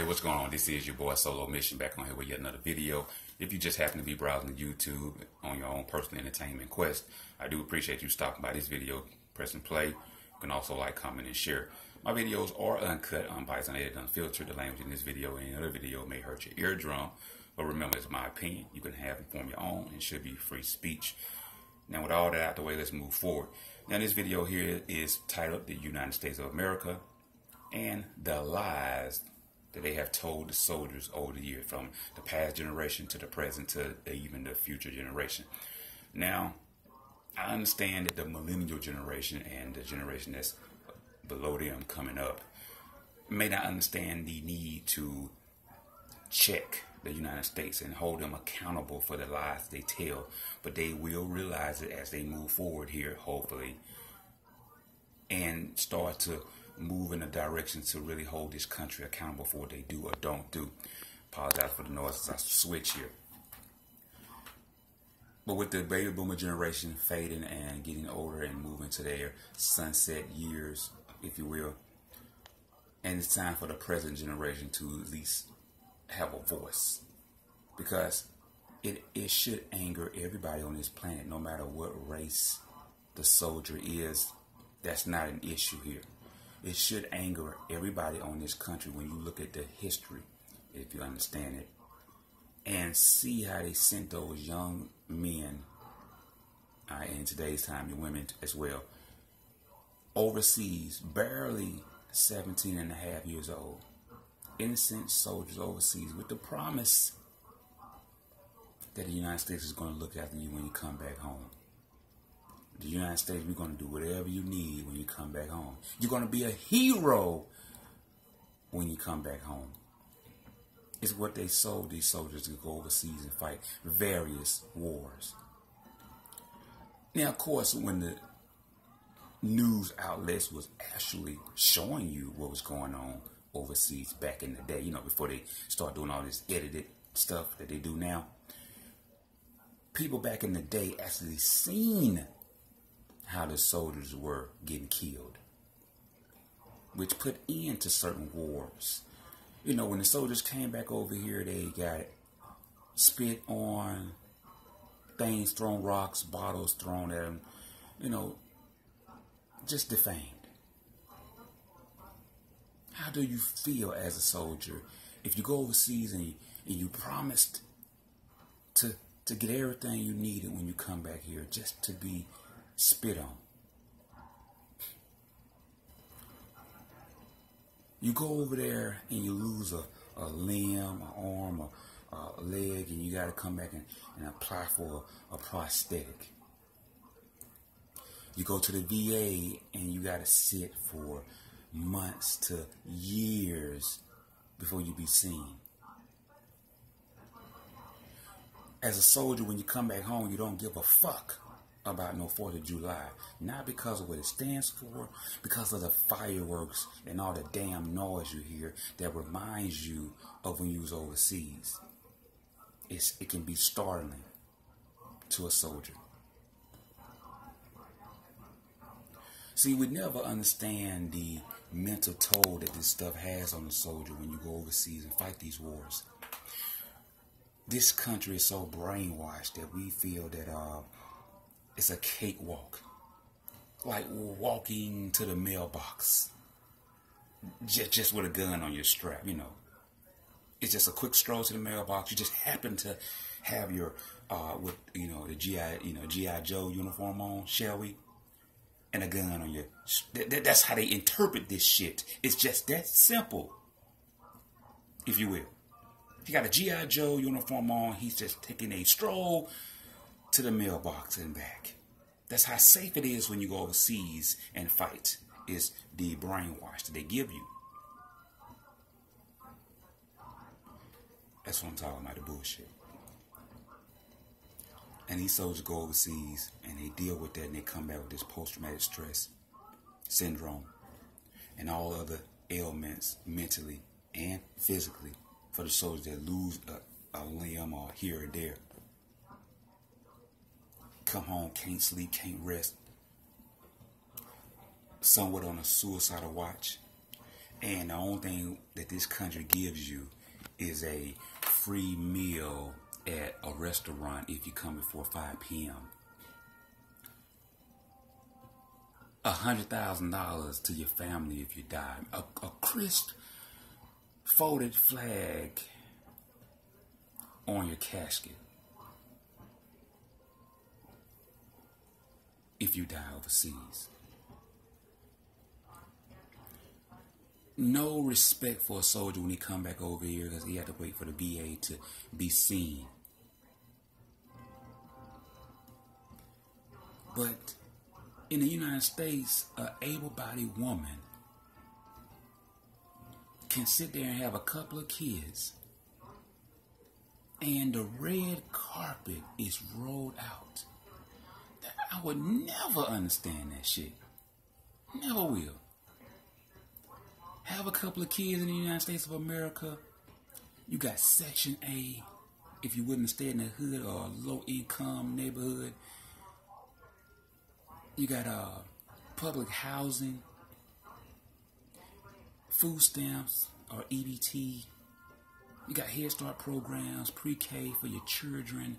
Hey, what's going on? This is your boy Solo Mission back on here with yet another video. If you just happen to be browsing YouTube on your own personal entertainment quest, I do appreciate you stopping by this video, pressing play. You can also like, comment, and share. My videos are uncut, unbiased, unedited, unfiltered. The language in this video and any other video may hurt your eardrum, but remember, it's my opinion. You can have and form your own, and it should be free speech. Now, with all that out the way, let's move forward. Now, this video here is titled "The United States of America and the Lies that they have told the soldiers over the years, from the past generation to the present to even the future generation." Now, I understand that the millennial generation and the generation that's below them coming up may not understand the need to check the United States and hold them accountable for the lies they tell, but they will realize it as they move forward here, hopefully, and start to move in a direction to really hold this country accountable for what they do or don't do. Apologize for the noise as I switch here. But with the baby boomer generation fading and getting older and moving to their sunset years, if you will, and it's time for the present generation to at least have a voice, because it should anger everybody on this planet, no matter what race the soldier is. That's not an issue here. It should anger everybody on this country when you look at the history, if you understand it, and see how they sent those young men, in today's time, the women as well, overseas, barely 17 and a half years old. Innocent soldiers overseas with the promise that the United States is going to look after you when you come back home. The United States, we're going to do whatever you need when you come back home. You're going to be a hero when you come back home. It's what they sold these soldiers to go overseas and fight various wars. Now, of course, when the news outlets was actually showing you what was going on overseas back in the day, before they start doing all this edited stuff that they do now, people back in the day actually seen how the soldiers were getting killed, which put end to certain wars. When the soldiers came back over here, they got spit on, things thrown, rocks, bottles thrown at them, just defamed. How do you feel as a soldier if you go overseas and you promised to get everything you needed when you come back here, just to be spit on? You go over there and you lose a limb, an arm, a leg, and you got to come back and apply for a prosthetic. You go to the VA and you got to sit for months to years before you be seen. As a soldier, when you come back home, you don't give a fuck about no 4th of July. Not because of what it stands for, because of the fireworks and all the damn noise you hear that reminds you of when you was overseas. It can be startling to a soldier. See, we never understand the mental toll that this stuff has on the soldier when you go overseas and fight these wars. This country is so brainwashed that we feel that it's a cakewalk, like walking to the mailbox, just with a gun on your strap. It's just a quick stroll to the mailbox. You just happen to have your the GI Joe uniform on, shall we, and a gun on your. That's how they interpret this shit. It's just that simple, if you will. He got a G.I. Joe uniform on. He's just taking a stroll to the mailbox and back. That's how safe it is when you go overseas and fight, is the brainwash that they give you. That's what I'm talking about, the bullshit. And these soldiers go overseas and they deal with that, and they come back with this post-traumatic stress syndrome and all other ailments mentally and physically for the soldiers that lose a limb or here or there. Come home, can't sleep, can't rest, somewhat on a suicidal watch. And the only thing that this country gives you is a free meal at a restaurant if you come before 5 p.m. $100,000 to your family if you die. A crisp folded flag on your casket if you die overseas. No respect for a soldier when he come back over here because he had to wait for the VA to be seen. But in the United States, an able-bodied woman can sit there and have a couple of kids and the red carpet is rolled out. I would never understand that shit. Never will. Have a couple of kids in the United States of America. You got Section A if you wouldn't stay in the hood or a low-income neighborhood. You got public housing, food stamps or EBT. You got Head Start programs, pre-K for your children.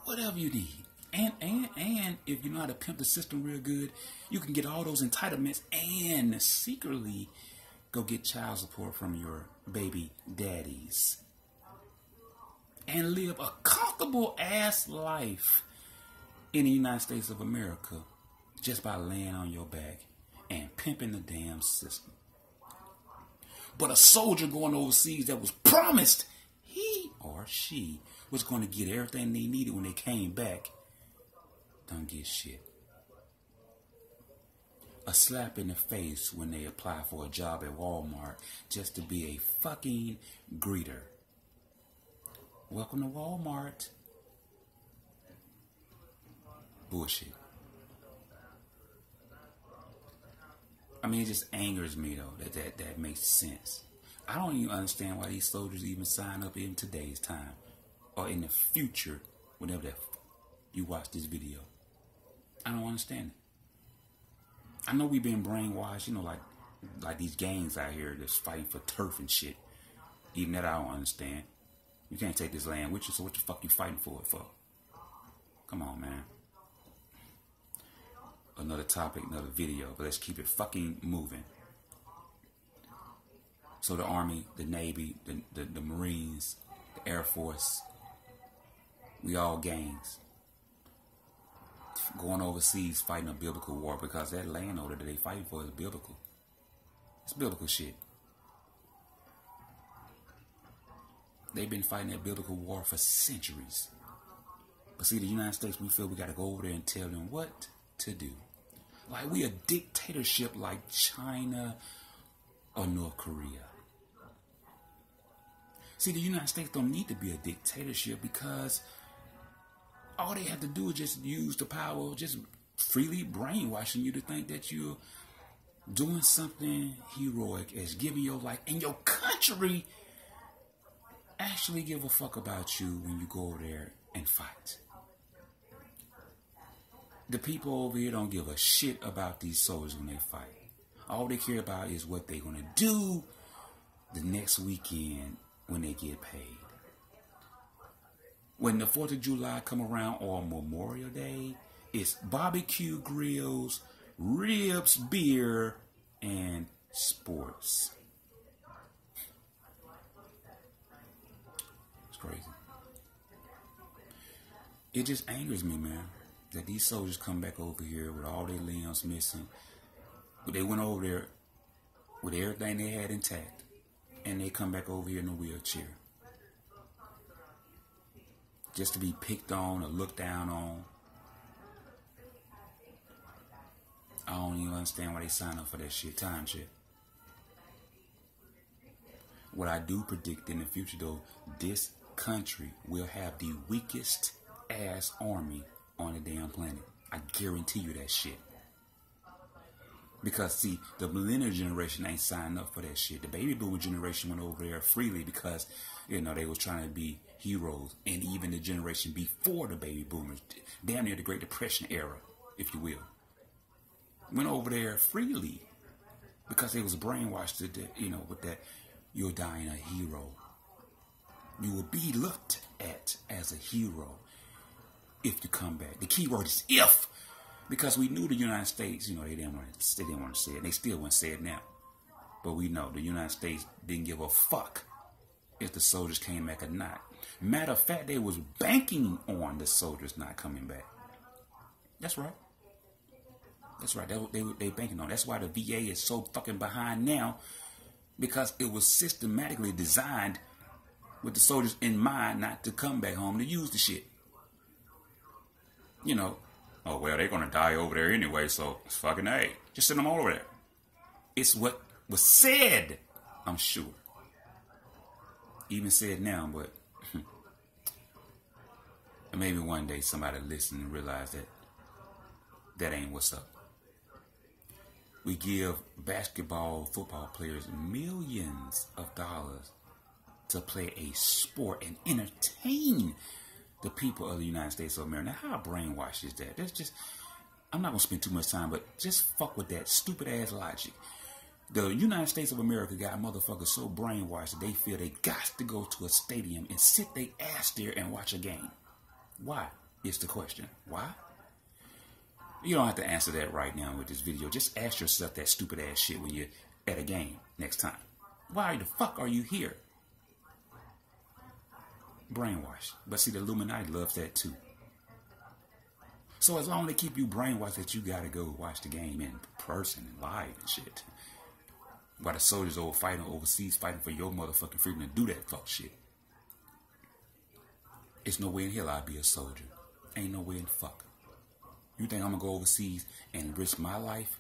Whatever you need. And if you know how to pimp the system real good, you can get all those entitlements and secretly go get child support from your baby daddies. And live a comfortable ass life in the United States of America just by laying on your back and pimping the damn system. But a soldier going overseas that was promised he or she was going to get everything they needed when they came back don't get shit. A slap in the face when they apply for a job at Walmart just to be a fucking greeter. Welcome to Walmart. Bullshit. I mean, it just angers me though that makes sense. I don't even understand why these soldiers even sign up in today's time or in the future, whenever you watch this video. I don't understand it. I know we've been brainwashed, you know, like these gangs out here that's fighting for turf and shit. Even that I don't understand. You can't take this land with you, so what the fuck you fighting for it for? Come on, man. Another topic, another video, but let's keep it fucking moving. So the Army, the Navy, the Marines, the Air Force, we all gangs. Going overseas fighting a biblical war because that land order that they fighting for is biblical. It's biblical shit. They've been fighting that biblical war for centuries. But see, the United States, we feel we got to go over there and tell them what to do. Like we a dictatorship like China or North Korea. See, the United States don't need to be a dictatorship because all they have to do is just use the power of just freely brainwashing you to think that you're doing something heroic as giving your life. And your country actually give a fuck about you when you go over there and fight. The people over here don't give a shit about these soldiers when they fight. All they care about is what they're going to do the next weekend when they get paid. When the 4th of July come around or Memorial Day, it's barbecue grills, ribs, beer, and sports. It's crazy. It just angers me, man, that these soldiers come back over here with all their limbs missing. But they went over there with everything they had intact, and they come back over here in a wheelchair. Just to be picked on or looked down on. I don't even understand why they sign up for that shit. Time shit. What I do predict in the future though, this country will have the weakest ass army on the damn planet. I guarantee you that shit. Because see, the millennial generation ain't signed up for that shit. The baby boomer generation went over there freely because, you know, they was trying to be heroes. And even the generation before the baby boomers, damn near the Great Depression era, if you will, went over there freely. because they was brainwashed to, with that you're dying a hero. You will be looked at as a hero if you come back. The key word is if, because we knew the United States, they didn't want to say it. They still wouldn't say it now. But we know the United States didn't give a fuck if the soldiers came back or not. Matter of fact, they was banking on the soldiers not coming back. That's right. That's right. They banking on. That's why the VA is so fucking behind now, because it was systematically designed with the soldiers in mind not to come back home to use the shit. Oh, well, they're going to die over there anyway, so it's fucking A. Just send them all over there. It's what was said, I'm sure. Even said now, but maybe one day somebody listen and realize that ain't what's up. We give basketball, football players millions of dollars to play a sport and entertain the people of the United States of America. Now, how brainwashed is that? That's just, I'm not going to spend too much time, but just fuck with that stupid ass logic. The United States of America got motherfuckers so brainwashed that they feel they got to go to a stadium and sit their ass there and watch a game. Why is the question. Why? You don't have to answer that right now with this video. Just ask yourself that stupid ass shit when you're at a game next time. Why the fuck are you here? Brainwashed. But see, the Illuminati loves that too. So as long as they keep you brainwashed that you gotta go watch the game in person and live and shit, while the soldiers over fighting overseas, fighting for your motherfucking freedom to do that fuck shit, it's no way in hell I'd be a soldier. Ain't no way in fuck. You think I'm gonna go overseas and risk my life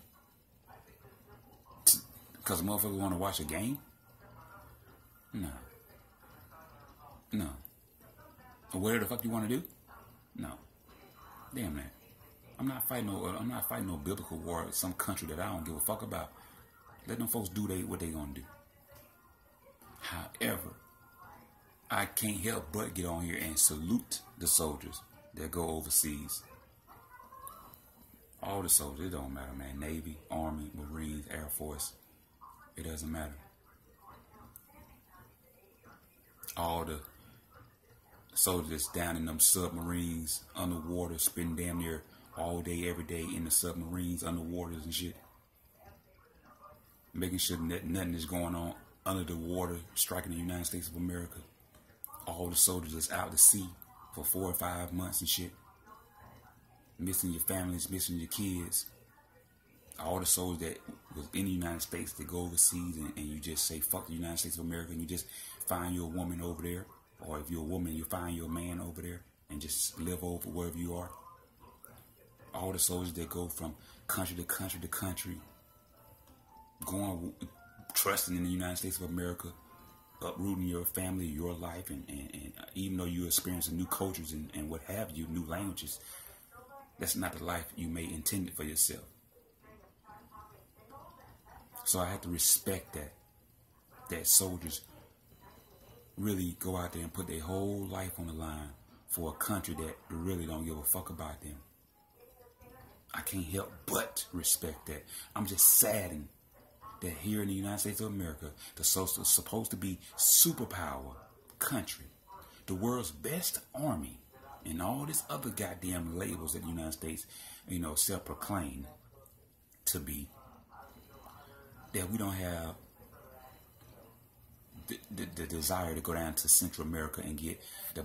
because a motherfucker wanna watch a game? No. No. Whatever the fuck you want to do? No. Damn that. I'm not fighting no biblical war in some country that I don't give a fuck about. Let them folks do what they gonna do. However, I can't help but get on here and salute the soldiers that go overseas. All the soldiers, it don't matter, man. Navy, Army, Marines, Air Force. It doesn't matter. All the soldiers down in them submarines, underwater, spending damn near all day, every day in the submarines, underwaters and shit. Making sure that nothing is going on under the water, striking the United States of America. All the soldiers that's out to sea for 4 or 5 months and shit. Missing your families, missing your kids. All the soldiers that was in the United States that go overseas and you just say fuck the United States of America and you just find you a woman over there. Or if you're a woman, you find your man over there and just live over wherever you are. All the soldiers that go from country to country to country, going, trusting in the United States of America, uprooting your family, your life, and even though you're experiencing new cultures and what have you, new languages, that's not the life you may intend for yourself. So I have to respect that soldiers really go out there and put their whole life on the line for a country that really don't give a fuck about them. I can't help but respect that. I'm just saddened that here in the United States of America, the supposed to be superpower country, the world's best army, and all this other goddamn labels that the United States, self-proclaim to be, that we don't have the desire to go down to Central America and get the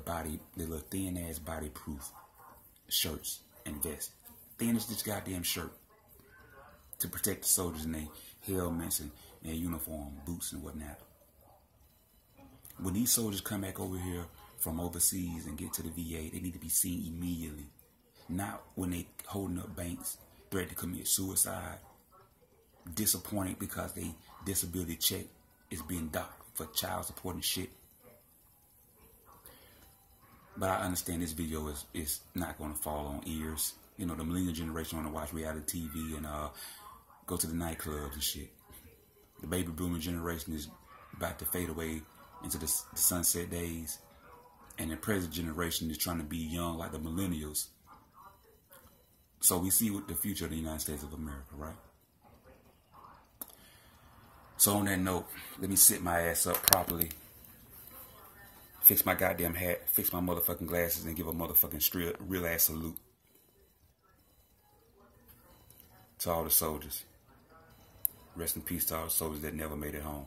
little thin ass body proof shirts and vests. Thin as this goddamn shirt to protect the soldiers in their helmets and their uniform, boots and whatnot. When these soldiers come back over here from overseas and get to the VA, they need to be seen immediately. Not when they holding up banks, threat to commit suicide, disappointed because they disability check is being docked for child support and shit. But I understand this video is not going to fall on ears. The millennial generation want to watch reality TV and go to the nightclubs and shit. The baby boomer generation is about to fade away into the sunset days. And the present generation is trying to be young like the millennials. So we see what the future of the United States of America, right? So on that note, let me sit my ass up properly, fix my goddamn hat, fix my motherfucking glasses, and give a motherfucking real ass salute to all the soldiers. Rest in peace to all the soldiers that never made it home.